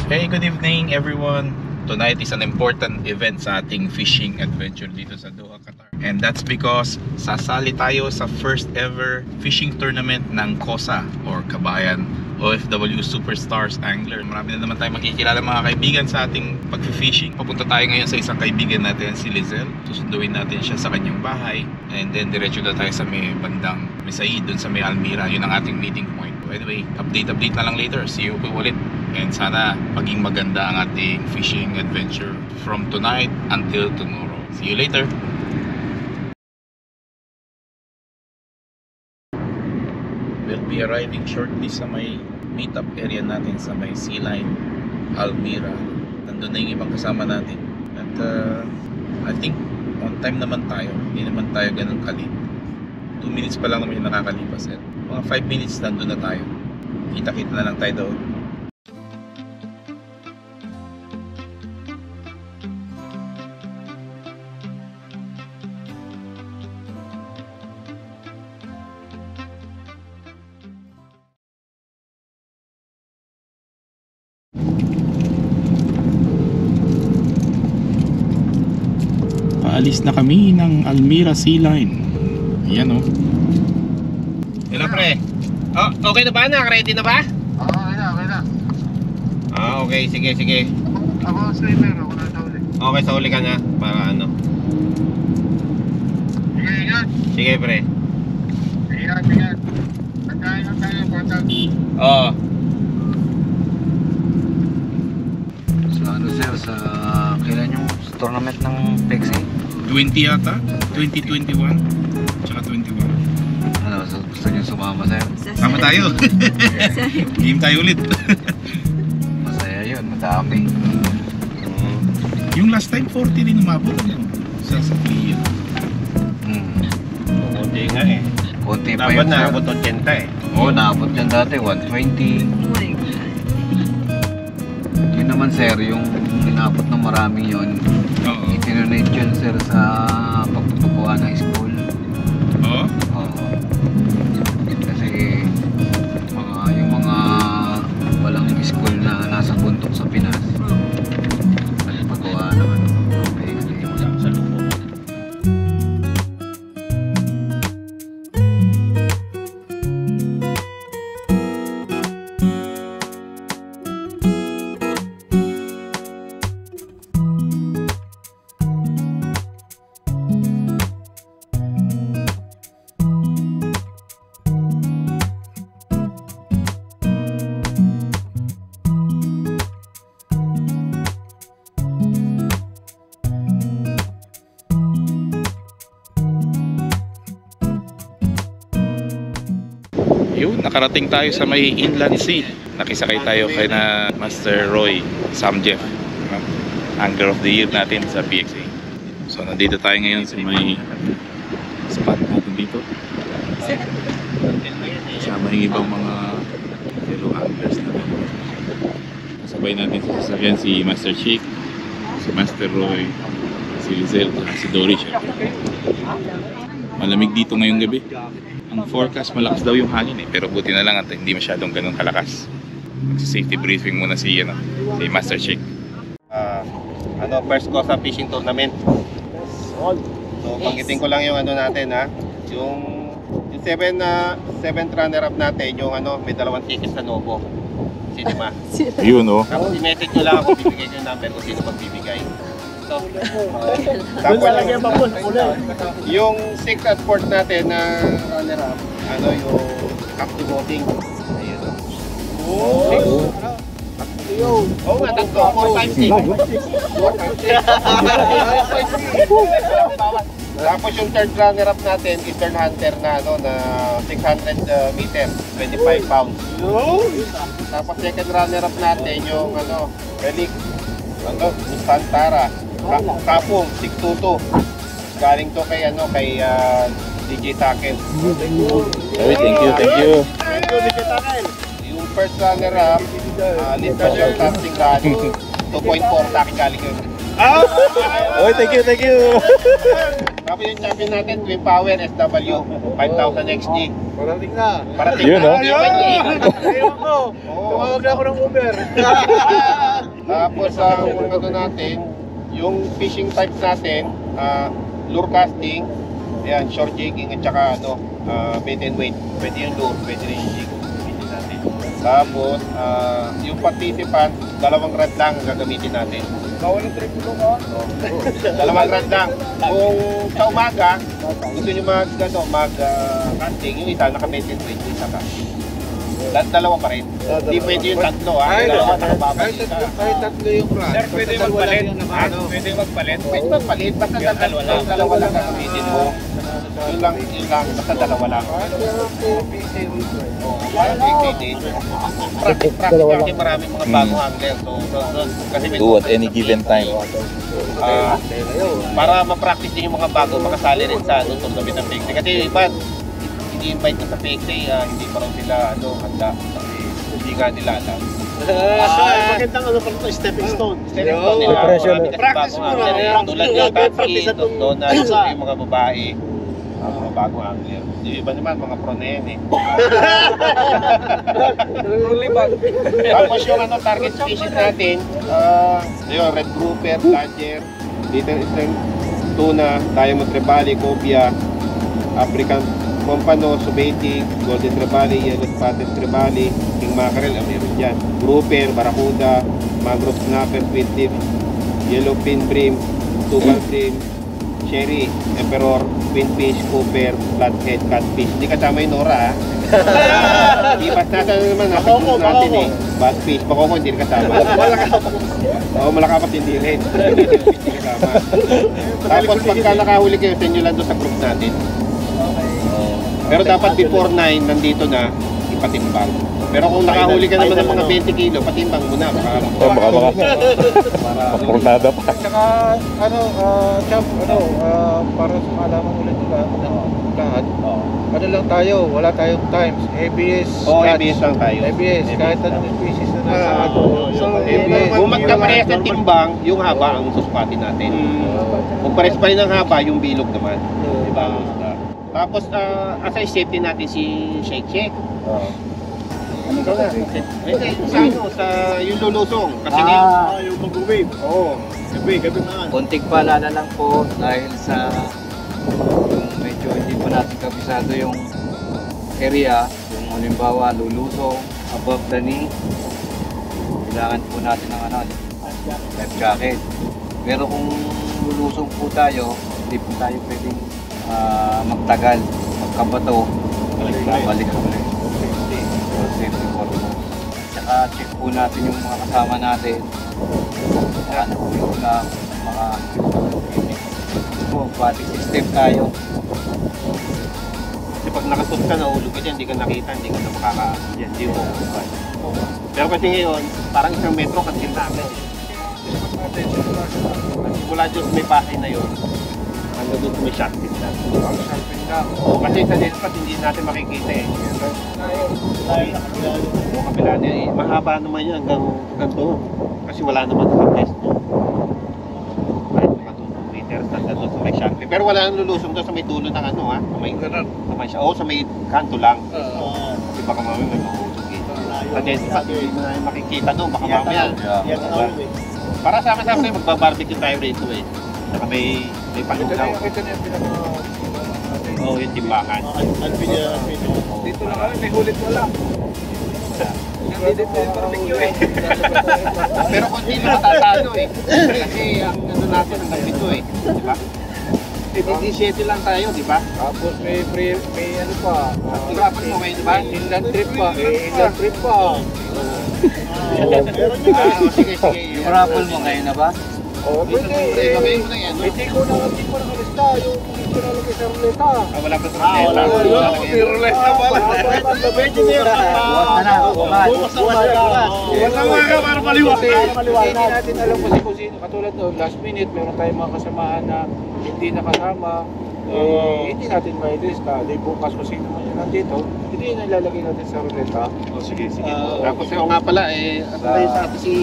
Hey, good evening everyone. Tonight is an important event sa ating fishing adventure dito sa Doha, Qatar. And that's because sasali tayo sa first ever fishing tournament ng KOSA or Kabayan OFW Superstars Angler. Marami na naman tayo makikilala mga kaibigan sa ating pag-fishing. Papunta tayo ngayon sa isang kaibigan natin, si Lizelle. Susunduin natin siya sa kanyang bahay. And then diretso na tayo sa may bandang Misaid, dun sa may Almira. Yun ang ating meeting point. Anyway, update na lang later. See you ulit. And sana maging maganda ang ating fishing adventure from tonight until tomorrow. See you later. We'll be arriving shortly sa may meetup area natin sa may Sea Line, Almira. Nandun na yung ibang kasama natin. At I think on time naman tayo. Hindi naman tayo ganun kalit. 2 minutes pa lang naman yung nakakalipas. At mga 5 minutes nandun na tayo. Kita-kita na lang tayo doon. Paalis na kami ng Almira Sea Line. Ayan o. Hello pre. Oh, okay na ba? Ready na ba? Oo, okay na. Okay. Sige. Ako swimmer, ako na sa uli. Okay, sa uli ka na. Para ano. Sige, ingat. Sige pre. Ingat. Pagkain lang tayo, kontak. Oo. Sa ano sir, sa kailan yung tournament ng PEXI? 20 yata? 2021? Tsaka 21. Ano, gusto nyo sumama sir? Sama tayo. Game tayo ulit. Masaya yun, madami. Yung last time 40 din umabot ano? Sa clear. Kunti nga eh. Kunti pa Dapat yun sir. naabot 80 eh. Oo, naabot yan dati, 120. Yun naman sir, yung inabot ng marami yun. Oo. Itinonate yun sir sa pagtutukuha ng school. Oo? Oo. Kasi yung mga walang school na nasa bundok sa Pinas. Nagpagawa naman ng PEXI. Sa lupo. Yun, nakarating tayo sa may Inland Sea. Nakisakay tayo kay na Master Roy Samjeff, Angler of the Year natin sa PXA. So nandito tayo ngayon sa may spot natin dito. Kasama yung ibang mga fellow anglers natin. Kasabay natin sa sasakyan si Master Chick, si Master Roy, si Lizelle, si Dory syempre. Malamig dito ngayong gabi. Ang forecast malakas daw yung hangin eh, pero buti na lang at hindi masyadong ganun kalakas. Magsi-safety briefing muna si Master Chick. First KOSA fishing tournament. So banggitin ko lang yung ano natin ha. Yung 7th runner-up natin, yung may 2 tickets sa Novo Cinema. Yun oh. Tapos i-message nyo lang ako, bibigay ko yung number kung sino magbibigay. So, sample lang yung 6 at 4 natin na runner-up, yung captive voting. Ayun. Oo nga, tatlo. 456. Tapos yung third runner-up natin, Eastern Hunter na na 600 meters, 25 pounds. Tapos second runner-up natin yung Relic, Santara, Kapong, 622. Galing to kay DJ Takel. Thank you. Yung first runner-up, Little Casting Rally, 2.4 sa akin galing yun. Thank you. Tapos yung champion natin, Twin Power SW, 5,000 XG. Parating na. Parating Yun, na. oh. Ayun ko. Tumawag na ako ng Uber. Tapos ang ano natin, yung fishing types natin, lure casting, ayan, short jigging at saka bait and weight. Pwede yung lure, pwede rin yung jig. Gamitin natin. Tapos, yung participant, 2 rod lang ang gagamitin natin. Bawal ang trip mo ka? 2 rod lang. Kung sa umaga, gusto nyo mag-casting, yung isa naka-bait and weight, yung isa casting. Dalawa pa rin. Hindi pwede yung 3, ha? Dalawa nakababay isa. Kahit 3 yung rod. Sir, pwede magpalit. Pwede magpalit. Pwede magpalit, basta dalawa lang gagamitin mo. Yun lang, basta 2 lang. Parang PCD. Practical kasi maraming mga bagong angler. Kasi may Do at any given time. para ma-practice din yung mga bago makasali rin sa tournament ng PXA. Kasi yung iba, hindi invite na sa PXA, hindi pa rin sila handa. Kasi hindi nga nila alam. Magandang ano pa ito, stepping stone. Stepping stone nila. Marami kasi Practice bagong mo angler. na. Tulad ng Tatki, Donald, yung mga babae. Mga bagong angler. Yung iba naman, mga pro na yan eh. Tapos yung target species natin, yun, red grouper, ladger, little eastern tuna, diamond trevally, cobia, African pompano, subating, golden trevally, yellow spotted trevally, king mackerel, meron dyan. Grouper, barracuda, mangrove snapper, sweet tip, yellow pin brim, tubal brim, cherry, emperor, queenfish, cooper, flathead, catfish. Hindi kasama yung Nora, ha? Ipas natin naman, nasa group natin eh. Batfish, bakoko, hindi rin kasama. Oo, malakapat hindi rin. Hindi kasama. Tapos pagka nakahuli kayo, sa inyo lang doon sa group natin. Pero dapat before 9, nandito na, ipatimbang. Pero kung nakahuli ka naman ng mga 20 kilo, patimbang mo na. Baka. Papornada pa. Tsaka, Chap, para sa malaman ulit nila, lahat, ano lang tayo, wala tayong times, ABS. ABS lang tayo. ABS, kahit anong species na nasa ABS. Kung magkaparehas ng timbang, yung haba ang suspatin natin. Kung parehas pa rin ng haba, yung bilog naman. Diba? Tapos, as a safety natin si Shake. Ikaw na. Sa yung lulusong. Kasi yung mag-wave. Oo. Gabi na. Konting paalala lang po dahil sa yung medyo hindi pa natin kabisado yung area, yung halimbawa lulusong above the knee, kailangan po natin ng life jacket. Pero kung lulusong po tayo, hindi po tayo pwedeng magtagal, magkabato, balik ulit. Safety purpose. Tsaka check po natin yung mga kasama natin. Nahulog na mga body system tayo. Kasi pag nakasuot ka, nahulog ka dyan, hindi ka nakita, hindi ka na makaka-dyan, hindi mo kukuhan. Pero kasi ngayon, parang 1 metro kantil na agad. Mula dyan may pasay na yun, hanggang doon may shark fin lang. Oo, kasi sa net hindi natin makikita eh. Yung kabila niya eh, mahaba naman yan hanggang doon. Kasi wala naman nakapest doon. Kahit mga 2 meters hanggang doon sa may shark fin. Pero wala nang lulusong doon sa may dulo ng sa may kanto lang. Kasi baka mamaya may mahulog eh. Sa net hindi mo na makikita doon, baka mamaya. Para sama-sama tayo magbabarbecue tayo rito eh. Saka may palugaw. Ito na yung Oo, yung timbangan. Dito lang kami, may hulit wala. Dito yung barbecue eh. Pero konti na matatalo eh. Kasi ang natin ang nagpito eh. Diba? 17 lang tayo, diba? Tapos may ano pa. Dapat mo kayo, diba? Inland trip pa. Inland trip pa. Sige. Yung raffle mo ngayon na ba? Pwede. Gagawin mo na yan, no? Hindi ko nakalista yung dito na lagi sa ruleta. Wala pa sa ruleta. Ruleta pala. Pwede niya. Bukas na. Bukas na para maliwanag. Hindi natin alam kasi kung sino. Katulad doon, last minute, meron tayong mga kasamaan na hindi nakasama. Hindi natin mailista. Di bukas kung sino man yan nandito, hindi na ilalagay natin sa ruleta. Sige. Tapos yung nga pala, sa atin si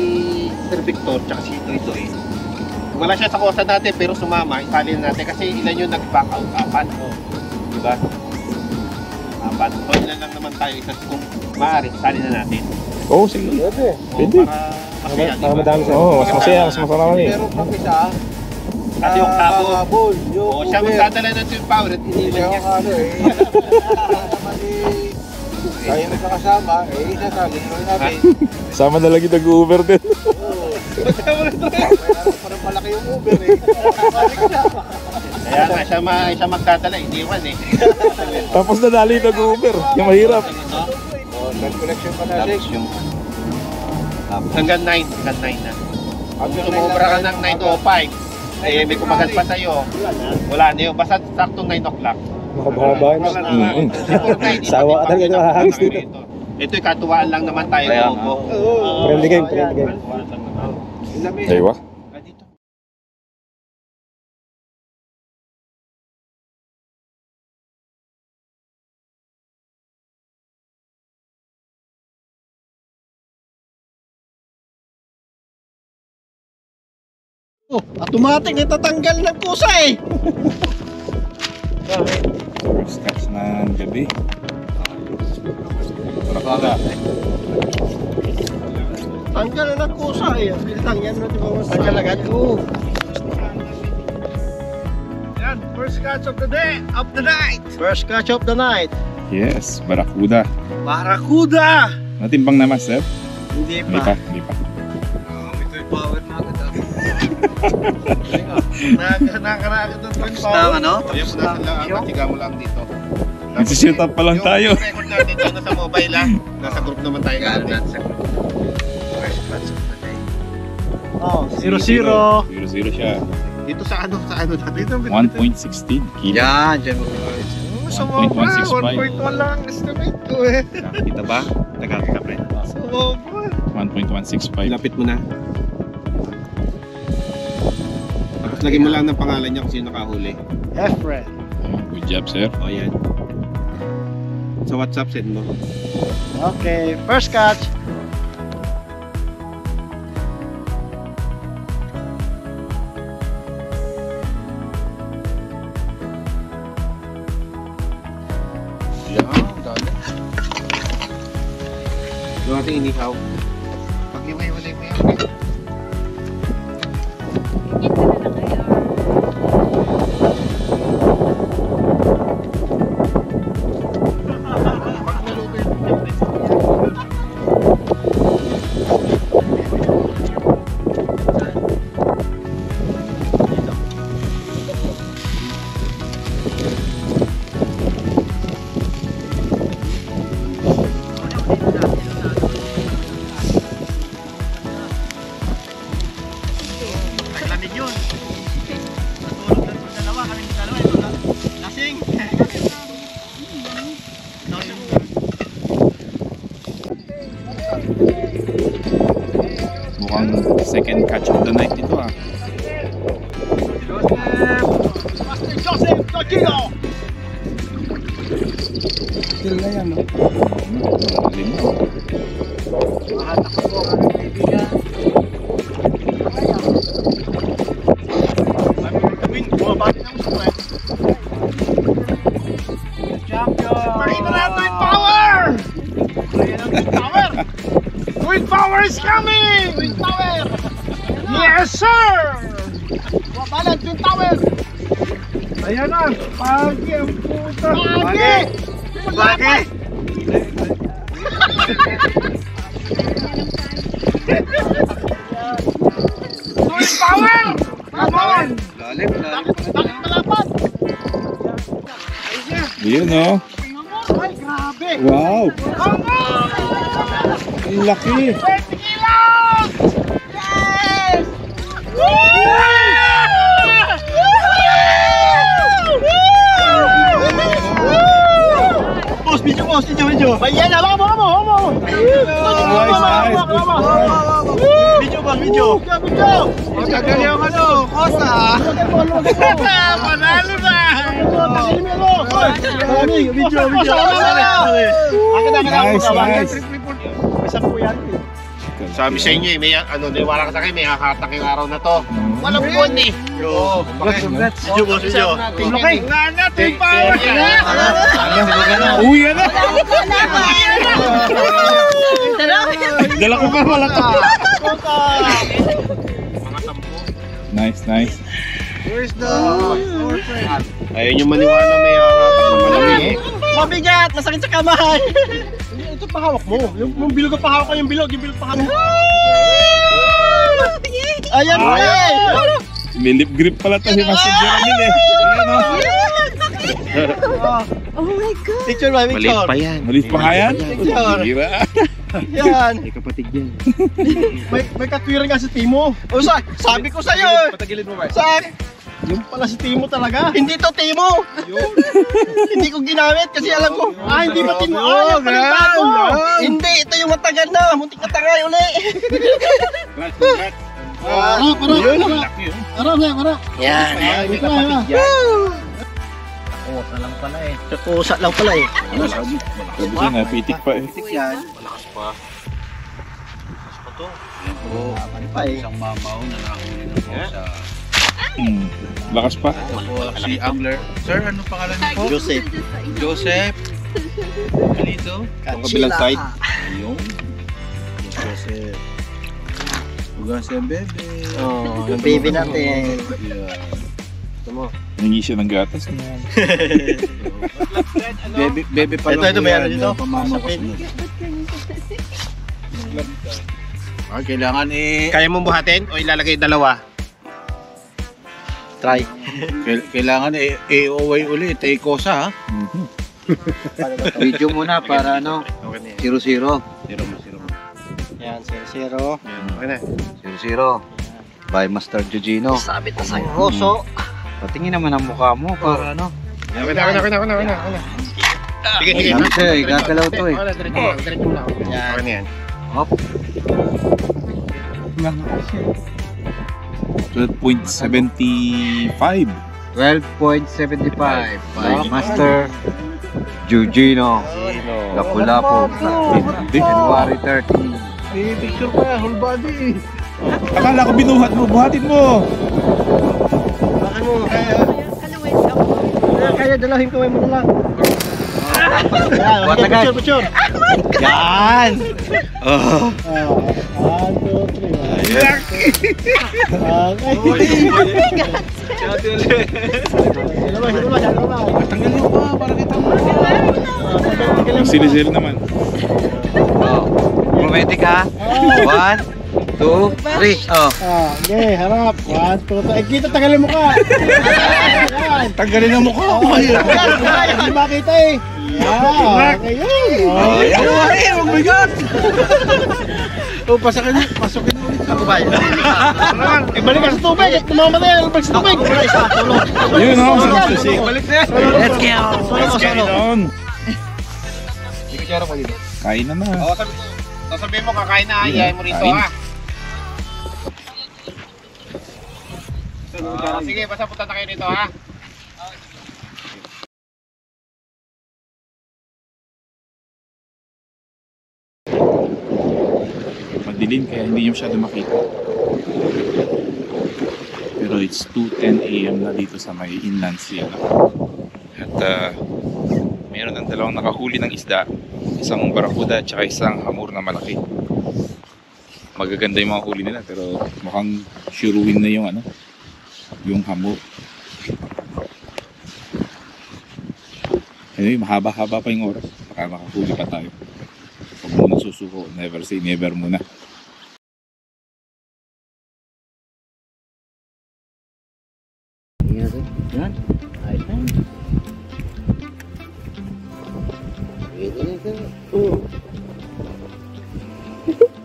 Sir Victor, tsaka si Toy. Wala siya sa kosa natin pero sumama, isali na natin kasi ilan yung nag-back out, 4. Diba? 4. So ilan lang naman tayo, isa kung maaari, isali na natin. Oo, sige. Oo, Pwede. para Madami sa Oo, mas masaya, mas marami. Pero pag isa, Kasi yung tabo. habol, yung O, siya magdadala ng 12 power at Hindi iniwan niya. ano eh. Naman eh. Tayo magkakasama, eh isa tali natin. Sama na lagi nag-Uber din. Parang malaki yung Uber eh. Kaya nga siya magdadala, iniwan eh. Tapos nadali nag-Uber. Yung mahirap. Nag-collection pa na Tapos yung Hanggang 9 na. Kung sumubra ka ng 9:05, eh may kumagat pa sa'yo, wala na yun. Basta saktong 9 o'clock. Mahaba yun. Sawa ka talaga ito, hahangis dito. Ito'y katuwaan lang naman tayo. Kaya Bobo. Friendly game, friendly game. Aywa. Automatic, itatanggal ng pusa eh. First catch ng gabi. Barakuda. Tanggal na ng pusa eh. Biltang yan na, di ba? Tanggal agad. Oo. Yan, first catch of the day, of the night. First catch of the night. Yes, Barakuda. Barakuda! Natimbang na, Master? Hindi Hindi pa, hindi pa. ito yung power na agad. Nakakarakit ng twin Tapos na ano? Ayun mo na lang, tiga mo lang dito. Nagsiset up pa lang tayo. Yung record natin dito nasa mobile lang. Nasa group naman tayo natin. First catch of the day. Oh, 0-0. 0-0 siya. Dito sa ano natin. 1.16 kilo. Yan, dyan mo pinag. Sumobra, 1.165. 1.1 lang ang estimate ko eh. Kita ba? Nagkakita pre. Sumobra. 1.165. Lapit mo na. Tapos lagyan mo lang ng pangalan niya kung sino nakahuli. Efren. Good job, sir. O yan. Sa WhatsApp send mo. Okay, first catch. Yung ating inihaw. Pag iwalay mo yan. Mukhang second catch of the night ito ah. Joseph Tokino. Still na yan, no? Twin Power is coming! Twin Power! Yes, sir! Wabalan, Twin Power! Ayan na! Pagi ang puta! Pagi! Pagi! Twin Power! Come on! Lalim. Bakit malapat? Yun, no? Ay, grabe! Wow! Come on! Ang laki! 20 kilos! Yes! Boss, video. Bayan na, vamos! Video. Magkagali ang ano, Kosa. Panalo na! Video. Nice. Isang po yan. Sabi sa inyo eh, may ano, niwala ka sa akin, may hakatak yung araw na to. Walang buwan eh. Yo, Video. Okay. Nga Twin Power. Uwi na! Dala ko pa pala to. Nice, nice. Where's the... Ayun yung maniwala may hatak na malaki eh. Mabigat! Masakit sa kamay! Ito pahawak mo. Yung bilog ang pahawak ko, yung bilog pahawak mo. Ayan mo eh! May lip grip pala to si Master Jeremy eh. Ayan o. Oh my God! Picture ba? Picture? yan. Malis pa nga yan? Picture. Hira. Yan. May kapatid yan. May katwiran nga si Timo. O sabi ko sa'yo. Patagilid mo ba? Yung pala si Timo talaga. Hindi to Timo. Hindi ko ginamit kasi alam ko. Hindi ba Timo? Yung pala yung bago. Hindi, ito yung matagal na. Muntik na tangay uli. Harap. Yan. May kapatid yan. Kusa lang pala eh. Kusa lang pala eh. Sabi siya na, pitik pa eh. Yan. Malakas pa. Oo, pa eh. Isang mamaw na nakahuli ng kusa. Lakas pa. Ito po si Angler. Sir, ano pangalan niyo po? Joseph. Joseph. Ganito. Kabilang side. Ayun. Joseph. Hugas yung bebe. Oh, yung baby natin. Nangi siya ng gatas na. Bebe pa lang. Ito, may ano dito? Pamamakas mo. Kailangan Kaya mong buhatin o ilalagay dalawa? Try. kailangan i-away ulit. Kosa ha. Video muna para ano. 0-0. Yan, 0-0. Okay na. 0-0. By Master Giugino. Sabit na sa'yo. Oso. Patingin naman ang mukha mo para ano. Okay na. Sige. Gagalaw to eh. Diretso na. Okay na yan. Hop. 12.75. 12.75 by Master Giugino. Lapu-Lapu. January 30. May picture pa, whole body. Akala ko binuhat mo, buhatin mo. Bakit mo? Kalawin ako. Kaya dalahin ko mo na lang. Buhat agad. Picture. Yan! Oh. 1, 2, 3. Tanggal niyo pa para kita mo. Sinisil naman. Oh. Romantic ha? 1, 2, 3. Oh. Okay, harap. 1, 2, 3. Kita, tagalin mo ka. Yan. Tanggalin ang mukha ko. Hindi makita eh. Yan. Okay yun. Huwag bigat. Oh, pasukin mo ulit. Ako ba? Ibalik ka sa tubig. Tumamatay. Ibalik sa tubig. Yun ho, sa susik. Balik na. Let's go. Let's get it on. Picture ko dito. Kain na na. Sasabihin mo kakain na, ayayin mo rito Kain. ha. Sige, basta punta na kayo rito ha. Madilim kaya hindi nyo masyado makita. Pero it's 2:10 AM na dito sa may inland sea. At mayroon ng dalawang nakahuli ng isda. Isang barakuda at saka isang hamor na malaki. Magaganda yung mga huli nila pero mukhang syuruin na yung yung hamor. Anyway, mahaba-haba pa yung oras. Baka makahuli pa tayo. Huwag muna susuko. Never say never muna. Yan. Ayos na.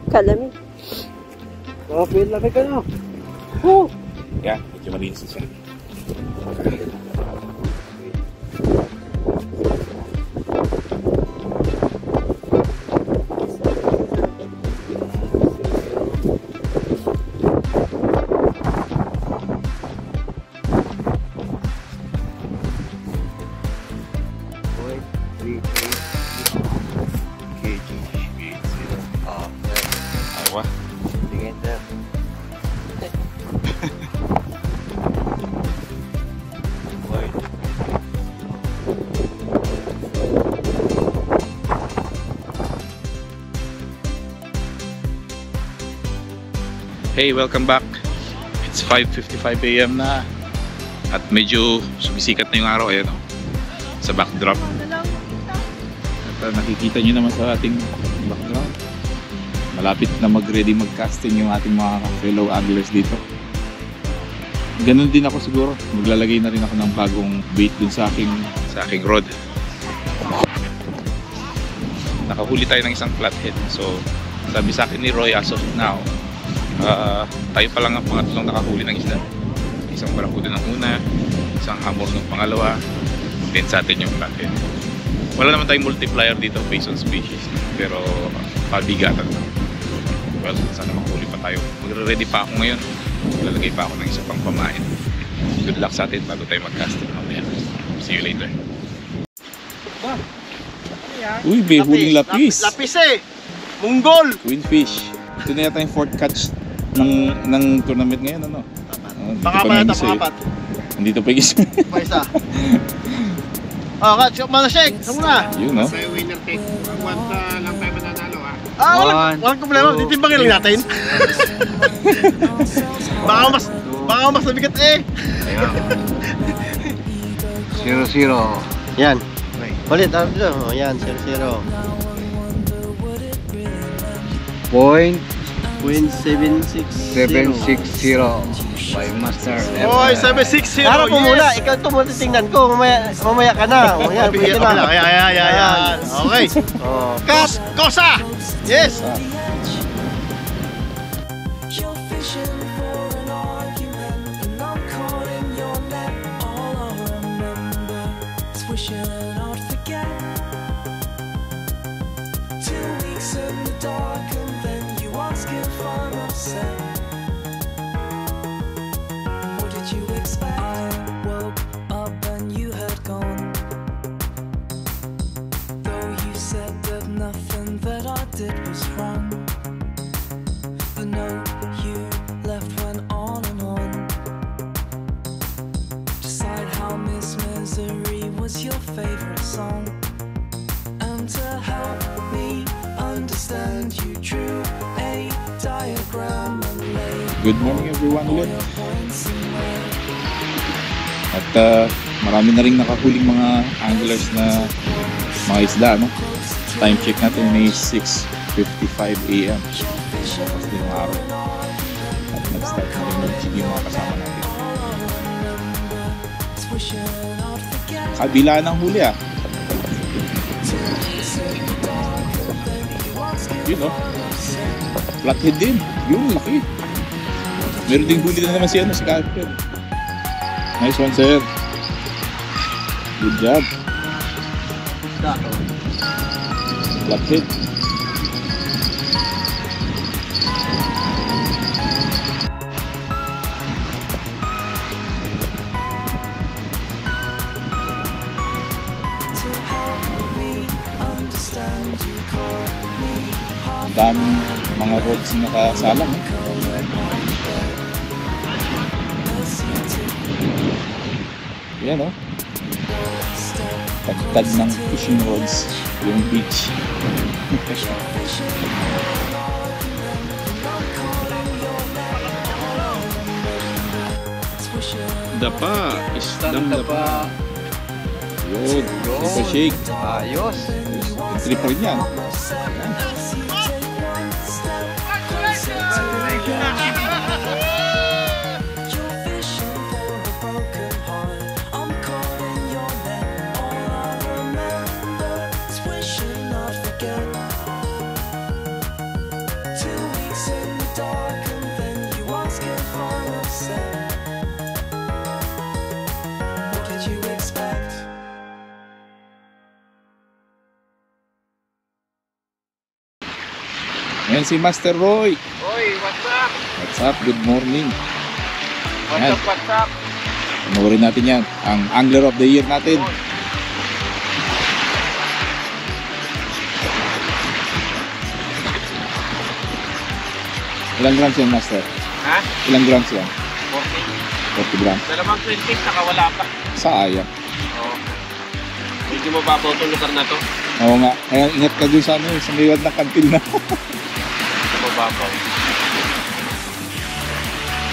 Kalamig. Okay, laki ka na. Yan, medyo malinis siya. Awa. Sige, sir. Hey, welcome back. It's 5:55 AM na. At medyo sumisikat na yung araw. Ayan, oh, sa backdrop. At nakikita nyo naman sa ating backdrop. Malapit na mag-ready mag-casting yung ating mga fellow anglers dito. Ganun din ako siguro. Maglalagay na rin ako ng bagong bait dun sa aking rod. Nakahuli tayo ng isang flathead. So, sabi sa akin ni Roy, as of now, tayo pa lang ang pangatlong nakahuli ng isda. Isang barakuda ng una, isang hamor ng pangalawa, then sa atin yung flathead. Wala naman tayong multiplier dito based on species, pero pabigatan lang. Well, sana makahuli pa tayo. Magre-ready pa ako ngayon. Lalagay pa ako ng isa pang pamain. Good luck sa atin bago tayo mag-casting mamaya. See you later. Uy, may huling lapis. Lapis eh. Munggol. Queenfish. Ito na yata yung fourth catch ng tournament ngayon, ano? Pangapat. Nandito pa yung isa. Pa isa. Oh, catch. Mana shake. Saan muna? Yun, no? Sa'yo winner take. Once lang tayo mananalo, ha? Walang problema. Ditimbangin lang natin. baka mas nabigat eh. 0-0. Yan. Ulit. Oh, yan. 0-0. Point 0.760 by Master. Oy, 760. Harap mo muna, ikaw ito muna titingnan ko. Mamaya ka na. O yan, pwede na. Ayan. Okay. Kosa! Yes! You're fishing for an argument, and I'm caught in your net. All I remember is wishing I'd forget. 2 weeks in the dark, and then you ask if I'm upset. What did you expect? I woke up and you had gone. Though you said that nothing that I did was wrong. The note you left went on and on. Decide how Miss Misery was your favorite song. And to help me understand, you drew a diagram and laid Good morning everyone all ulit. your points in red. At marami na rin nakahuling mga anglers na mga isda, no? Time check natin may 6:55 AM. Tapos din yung araw. At nag-start na rin mag-chig yung mga kasama natin. Kabila ng huli, ah. Yun, no? Flathead din. Yun, laki. Meron ding huli na naman si Carter. Nice one, sir. Good job. Flathead. Ang daming mga rods na nakasalang, eh. Yan, oh. Tagtad ng fishing rods yung beach. Dapa, isdang dapa. Yun, ito shake. Ayos. Yung trip rin yan. Ayan si Master Roy. Oy, what's up? What's up? Good morning. Ayan. What's up? Panoorin natin yan. Ang Angler of the Year natin. Ilang grams yan, Master? Ha? Ilang grams yan? 40. 40 grams. Dalawang 20, saka wala pa. Sayang. Oo. Medyo mababaw itong lugar na to. Oo nga. Kaya ingat ka dun sa ano, sa may wad na kantin na. Mababaw.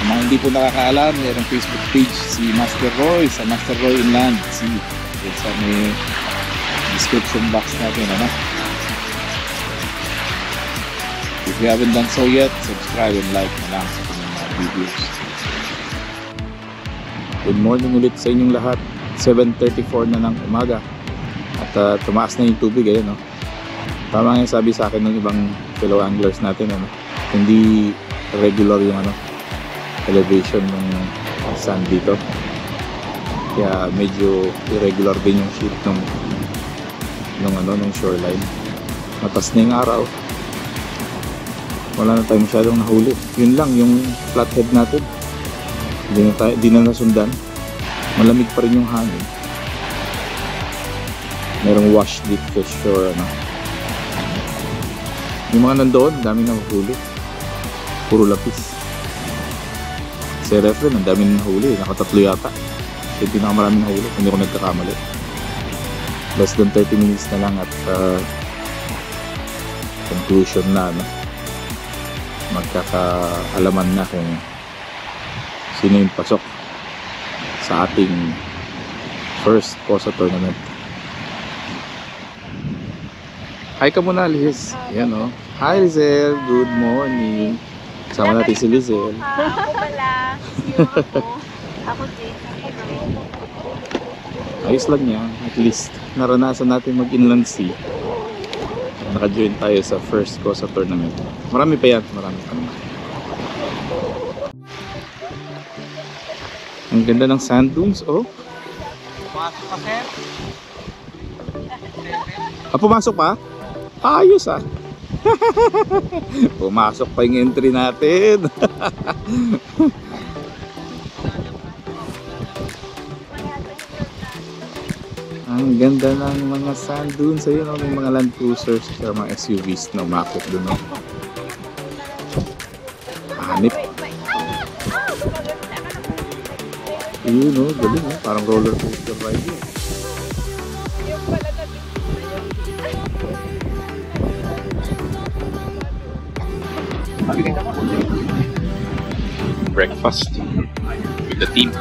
mga hindi po nakakaalam, mayroong Facebook page si Master Roy sa Master Roy Inland Sea. Yan sa may description box natin, ano? If you haven't done so yet, subscribe and like na lang sa kanyang mga videos. Good morning ulit sa inyong lahat. 7:34 na ng umaga at tumaas na yung tubig, ayun, no? Tama nga yung sabi sa akin ng ibang fellow anglers natin, ano? Hindi regular yung elevation ng sand dito, kaya medyo irregular din yung sheet ng shoreline. Matas na yung araw, wala na tayo masyadong nahuli. Yun lang yung flathead natin, di na nasundan. Malamig pa rin yung hangin, merong wash deep fish or yung mga nandoon, dami na huli, puro lapis. Si Refren, ang dami na huli, nakatatlo yata. Yung pinakamaraming nahuli, hindi ko nagkakamali. Less than 30 minutes na lang at conclusion na, no? Magkakaalaman na kung sino yung pasok sa ating first COSA tournament. Hi ka muna, Liz. Yan, oh. Hi, Lizelle. Good morning. Kasama natin si Lizelle. Ako pala. Yung ako din. Ayos lang niya. At least naranasan natin mag-inland sea. Naka-join tayo sa first COSA tournament. Marami pa yan. Marami pa naman. Ang ganda ng sand dunes, oh. Pasok ka, sir. Pumasok pa? Ayos, ah. Pumasok pa yung entry natin. Ang ganda ng mga sand dunes. Ayun, oh, ng mga land cruisers at mga SUVs na umakit dun, oh. Hanip. Ayun, oh, galing, oh. Parang roller coaster ride yun. Breakfast with the team.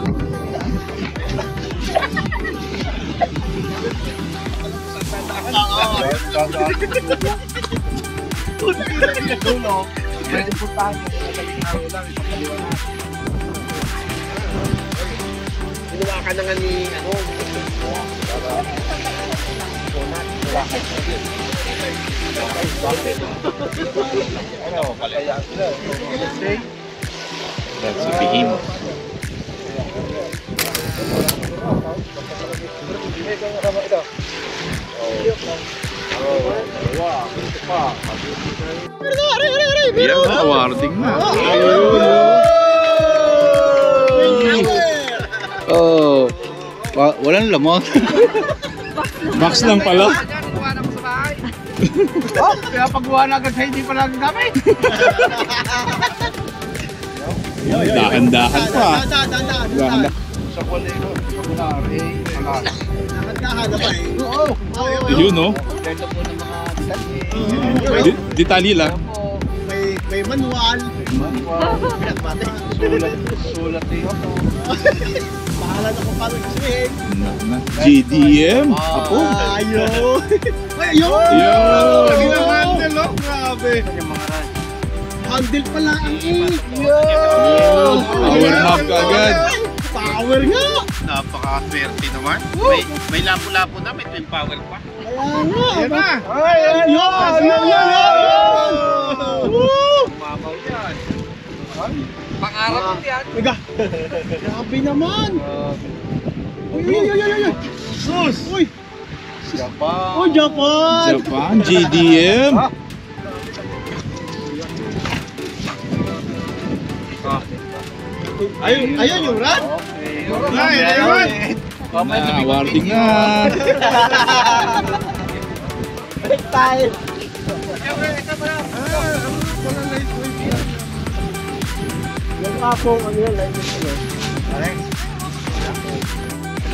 Ginawa ka na nga ni That's a behemoth. Yeah, awarding na. Oh, walang lamon. Box lang pala. Oh, kaya paggawa na agad sa hindi pa nagagamit. Dahan-dahan pa. Dahan-dahan. Sa kulero, kulare, Yun, no? Ito po ng mga Detalye lang. May manual. sulat eh. Bahala na kung paano iswihin. GDM. Apo. Ayun. Ayun. Lagi ng handle, oh. Grabe. Handle pala ang Power nap ka agad. Power nga. Napaka-swerte naman. May lapo-lapo na, may twin power pa. Ayan na. Ayun. Mamaw yan. Pangarap yan. Grabe naman. Uy. Sus. Uy. Japan. Oh, Japan. Japan. GDM. Ayun yung run. Ayun. Awarding na. Style. Yung kapong ano yun, like ito.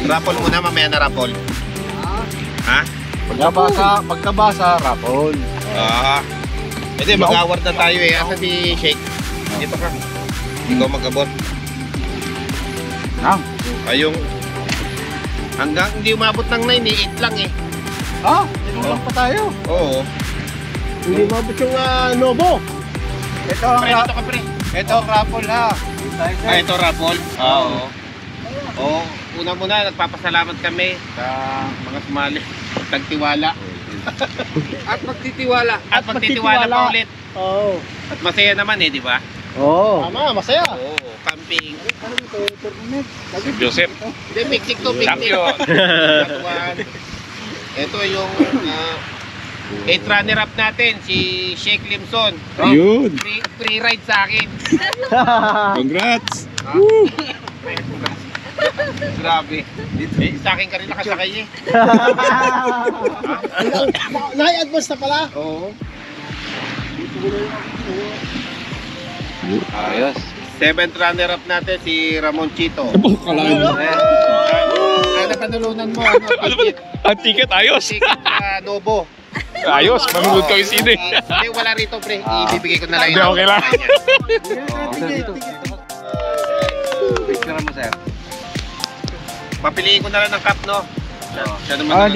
Rapol muna, mamaya na rapol. Ha? Pagkabasa, rapol. Hindi, mag-award na tayo eh. Asa si Shake? Dito ka. Ikaw mag-abot. Ayong hanggang hindi umabot ng 9 eh, 8 lang eh. Ha? Inulang pa tayo. Oo. Hindi mabot yung Nobo. Ito ang Pre, ito ka pre. ito ang raffle ha. Ah, ito raffle? Oo. Oo. Una-muna, nagpapasalamat kami sa mga sumali. Nagtiwala. At magtitiwala. At magtitiwala pa ulit. Oo. At masaya naman eh, di ba? Oo. Tama, masaya. Oo. Camping. Si Joseph. Hindi, picnic to, picnic. Champion. Katuan. Ito yung 8 runner-up natin, si Sheikh Limson. Yun. Free ride sa akin. Congrats. Grabe. Sa akin ka rin nakasakay eh. Nai-advance na pala. Oo. Ayos. 7th runner-up natin, si Ramon Chito. Napanulunan mo, ticket. Ang ticket, ayos. Ticket sa Nobo. Ayos, manunod kami sine. Hindi, wala rito, pre. Ibibigay ko na lang Hindi, okay lang. Picture mo, sir. Papiliin ko na lang ng cup, no? Siya naman Ah, ang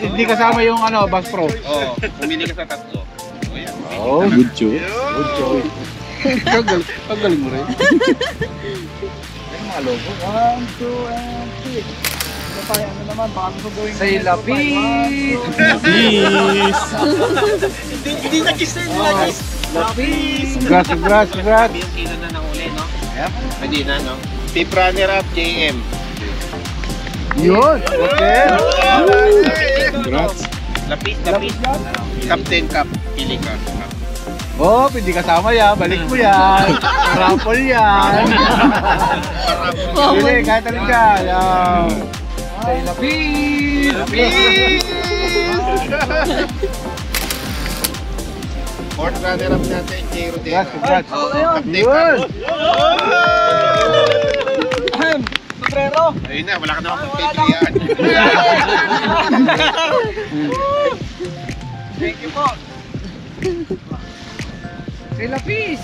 hindi kasama yung ano, Bass Pro. Oo, pumili ka sa tatlo. O yan. Oh, Good choice. good choice. Pagaling mo rin. Yung mga logo. 1, 2, and 3. Ano naman, baka gusto gawin Say lapis. Peace. Hindi na-kiss na, hindi na-kiss. Lapis. Congrats. Sabi yung kilo na nahuli, no? Pwede na, no? Fifth runner-up, JM. Yun! Okay! Congrats. Lapis. Captain Cup. Pili ka. Oh, hindi kasama yan. Balik mo yan. Raffle yan. Pili, kahit alin ka. Yan. Say lapis. Fourth runner-up natin, J. Rodera. Congrats. Captain Yun! Cup. Sombrero. Ayun na, wala ka naman pagpipilian. Thank you po. Say lapis.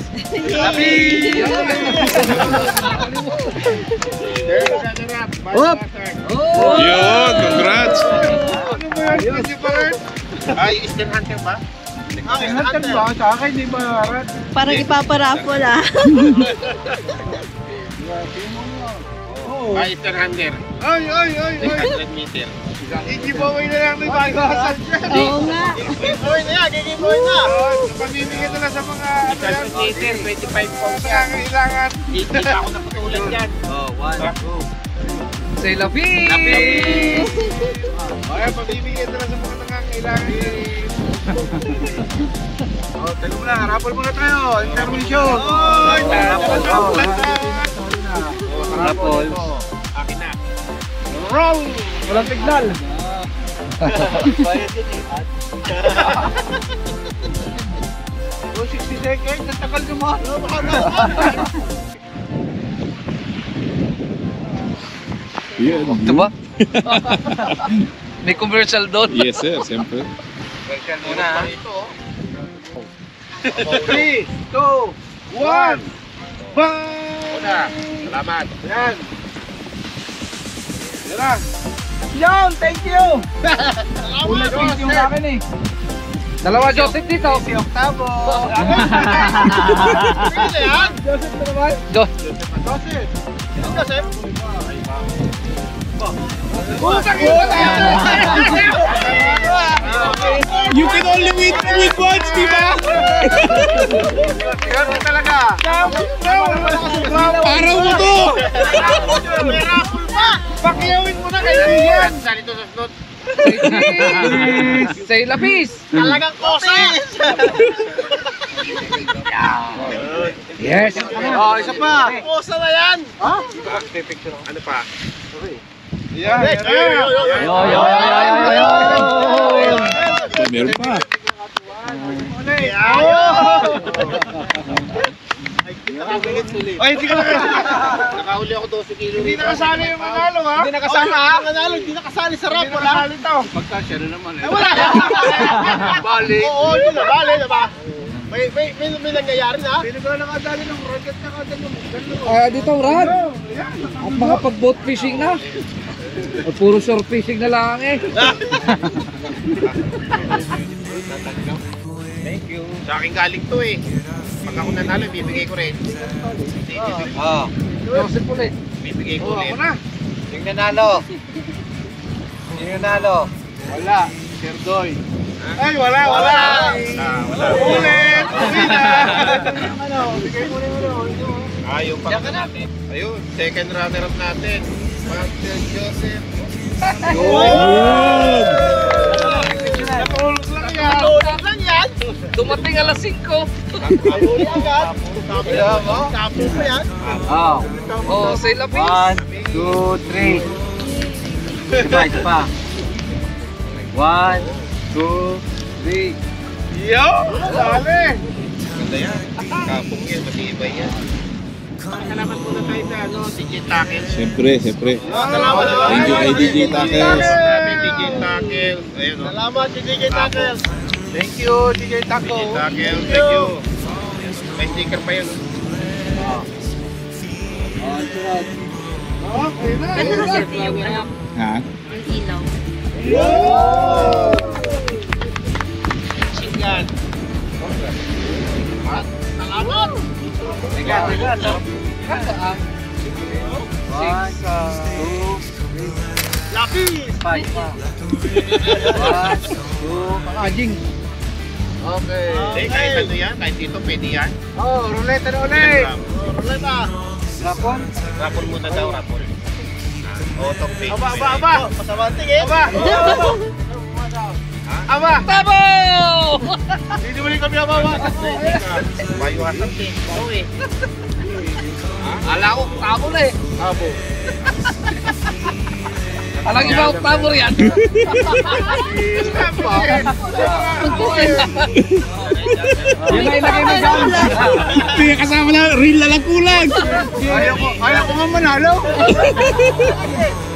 Third runner-up, Mark Up. Lazar. Yun, congrats. Ano ba yan? Principal? Ay, Eastern Hunter ba? Ang hunter ba? Sa akin, di ba? Parang ipaparaffle ah. Ay, Eastern Hunter. Ay. 600 meter. I-giveaway na lang may bago-hasan dyan. Oo nga. Giveaway na yan, giveaway na. Pamimigyan na lang sa mga 600 meter, 25 pounds yan. kailangan. Hindi pa ako napatulan dyan. Oh, 1, 2. Say lapis. Ay, pamimigyan na lang sa mga nangangailangan. Oh, tayo muna, raffle muna tayo. Intermission. Oy, raffle. Raffle. Akin na. Roll. Walang signal. Bayad din eh. 60 seconds, ang tagal naman. Yan. Diba? May commercial doon. Yes, sir. Siyempre. Commercial muna. 3, 2, 1. Bang! Una, salamat. Yan. Yan na. Yon, thank you. Ulit yung sa akin eh. Dalawa Joseph dito. Si Octavo. Joseph na naman. Joseph. Sino Joseph? You can only win once, di ba? Yan talaga. Araw mo to! May raffle pa. Pakiyawin mo na kaibigan. Salito sa slot. Say lapis. Talagang kosa. Yes. Oh, isa pa. Kosa na yan. Ha? Ano pa? Yan. Meron pa. Ay, hindi ka Nakahuli ako 12 kilo Hindi rito. nakasali yung manalo ha? Hindi nakasali ha? Manalo, hindi nakasali sa rap, wala? Hindi nakasali to. Magkasya na naman eh. Wala! Bali. Oo, yun na, bali na ba? May nangyayari na? Pinaglalakadali ng rocket na kadali. Dito ang rad. At mga pag-boat fishing na. O puro shore fishing na lang eh. Thank you. Sa akin galing to eh. Pag ako nanalo, bibigay ko rin. Joseph ulit. Bibigay ko rin. Yung nanalo. Yung nanalo. Wala. Sir Doy. Ay, wala. Ulit. Bigay mo rin Yung pang natin. Ayun, second runner-up natin. Master Joseph. Natulog lang yan. Dumating alas 5. Huli agad. Tapos pa yan. Oh, say lapis. 1, 2, 3. Isa pa. 1, 2, 3. Yo! Dali! Ganda yan. Kapong yan, matibay yan. Salamat muna tayo sa DJ Tackle. Siyempre. Salamat Thank you kay DJ Tackles. DJ Tackle. Ayun o. Salamat DJ Tackle. Thank you DJ Tackle. DJ Tackle, thank you. May sticker pa yun. Okay na. Ano na sir yung ano? Ha? Yung ilaw. Yan. Salamat. Teka. 1, 2, Lapis. 5 pa. 1, 2, Pakajing. Okay. Hindi, kahit ano yan, kahit dito pwede yan. Ruleta na ulit. Ruleta. Rapon. Rapol muna daw, rapol. Auto pay. Aba. Pasamanting eh. Aba. Tabo! Hindi mo rin kami abawa. Bayo asap eh. Oo eh. Ala ko, tabo na eh. Abo. Alang iba ang tabo yan. Yun na ilagay mo dyan. Kaya kasama na, real na lang kulang. Ayaw ko nga manalo.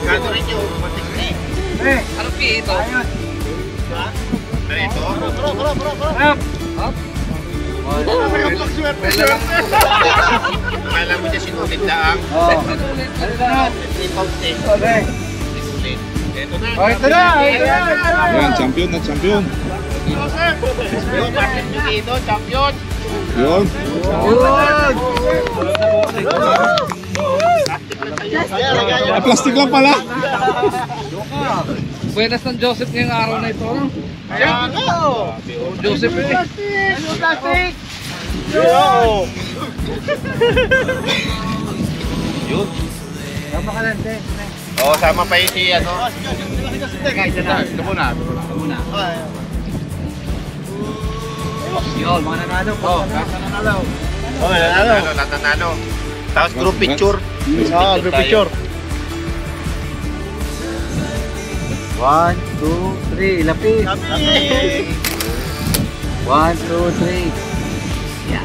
Gano rin yung matik na eh. Ano pi ito? Ano ito? Akala mo siya sinulit daang. Ipag eh. Sinulit. Ito na. Ito na. Yan, champion na champion. Yung bakit nyo dito, champion. Yun. Plastic lang pala. Buenas ng Joseph ngayong araw na ito. Ano? Joseph eh. Plastic. Yun. Oo, sama pa yun si ano. Ito muna. Yun, mga nanalo po. Nanalo. Tapos group picture. Group picture. 1, 2, 3. Lapis. 1, 2, 3. Yeah.